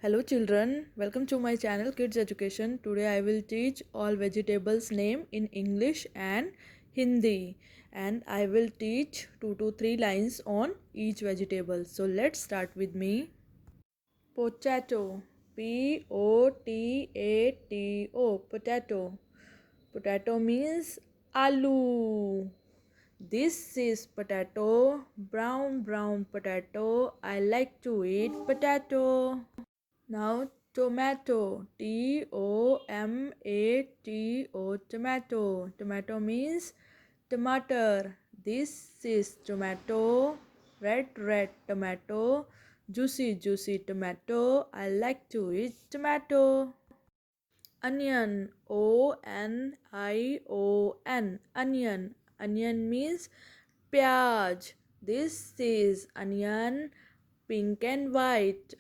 Hello children, welcome to my channel Kids Education. Today I will teach all vegetables name in English and Hindi, and I will teach 2 to 3 lines on each vegetable. So let's start with me. Potato, P O T A T O, potato. Potato means aloo. This is potato, brown potato. I like to eat potato. Now tomato, Tomato, tomato. Tomato means tomato. This is tomato, red tomato, juicy tomato. I like to eat tomato. Onion, Onion, onion. Onion means pyaj. This is onion, pink and white.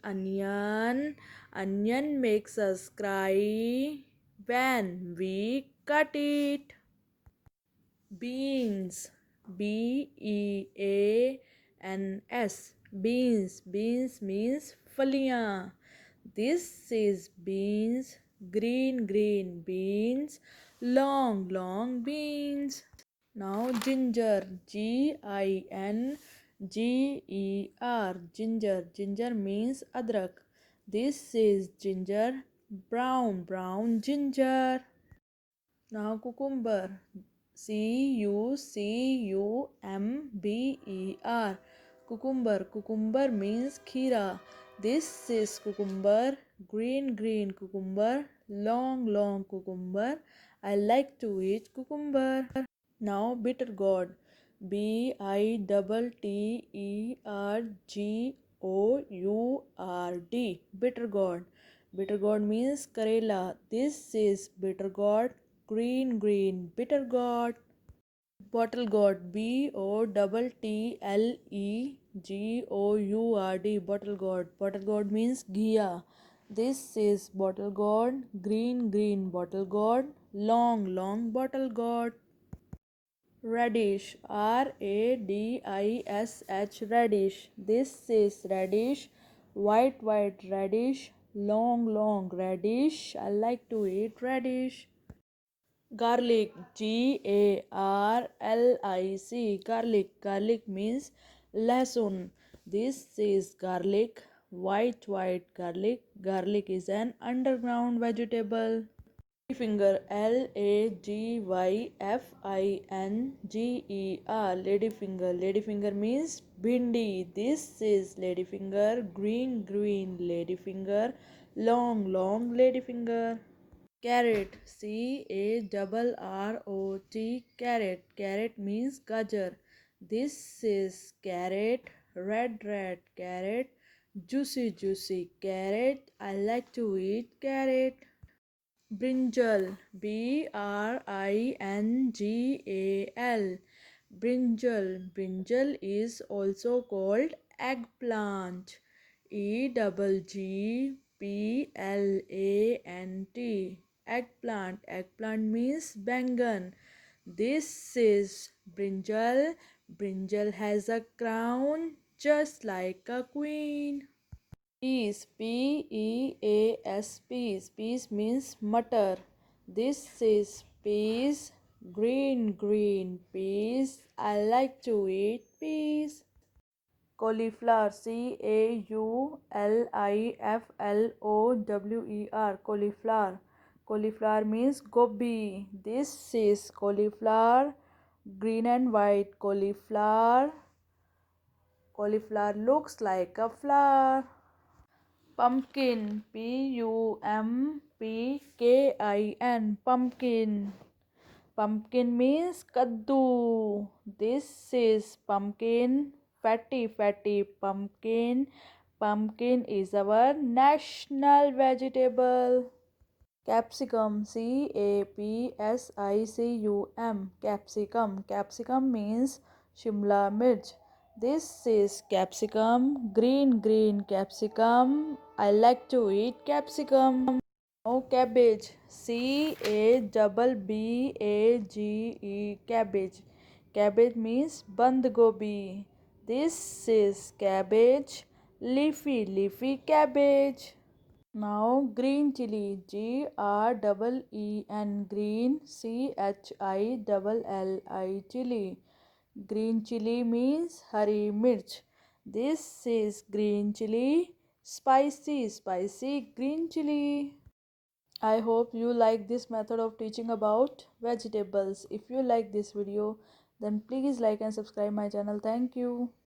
Onion makes us cry when we cut it. Beans, Beans. Beans means faliyan. This is beans, green beans, long beans. Now ginger, Ginger. Ginger means adrak. This is ginger, brown ginger. Now cucumber, Cucumber. Cucumber means kheera. This is cucumber, green cucumber, long cucumber. I like to eat cucumber. Now bitter gourd, Bittergourd. Bitter gourd. Bitter gourd means Karela. This is bitter gourd, green bitter gourd. Bottle gourd, Bottlegourd. Bottle gourd. Bottle gourd means Ghia. This is bottle gourd, green bottle gourd, long bottle gourd. Radish, Radish. This is radish, white radish, long radish. I like to eat radish. Garlic, Garlic. Garlic means lasun. This is garlic, white garlic. Garlic is an underground vegetable. Ladyfinger, Ladyfinger. Ladyfinger means bhindi. This is ladyfinger, green ladyfinger, long ladyfinger. Carrot, Carrot. Carrot means gajar. This is carrot, red carrot, juicy carrot. I like to eat carrot. Brinjal, Bringal. Brinjal is also called eggplant. Eggplant. Eggplant means bangan. This is brinjal. Brinjal has a crown just like a queen. Peas. Peas means mutter. This is peas, green peas. I like to eat peas. Cauliflower, Cauliflower. Cauliflower means gobi. This is cauliflower, green and white cauliflower. Cauliflower looks like a flower. Pumpkin, Pumpkin. Pumpkin means kaddu. This is pumpkin, fatty pumpkin. Pumpkin is our national vegetable. Capsicum, Capsicum. Capsicum means Shimla Mirch. This is capsicum, green capsicum. I like to eat capsicum. Now cabbage, Cabbage. Cabbage means band gobi. This is cabbage, leafy cabbage. Now green chili, GREEN, green, CHILLI, chili. Green chili means Hari Mirch. This is green chili, spicy green chili. I hope you like this method of teaching about vegetables. If you like this video, then please like and subscribe my channel. Thank you.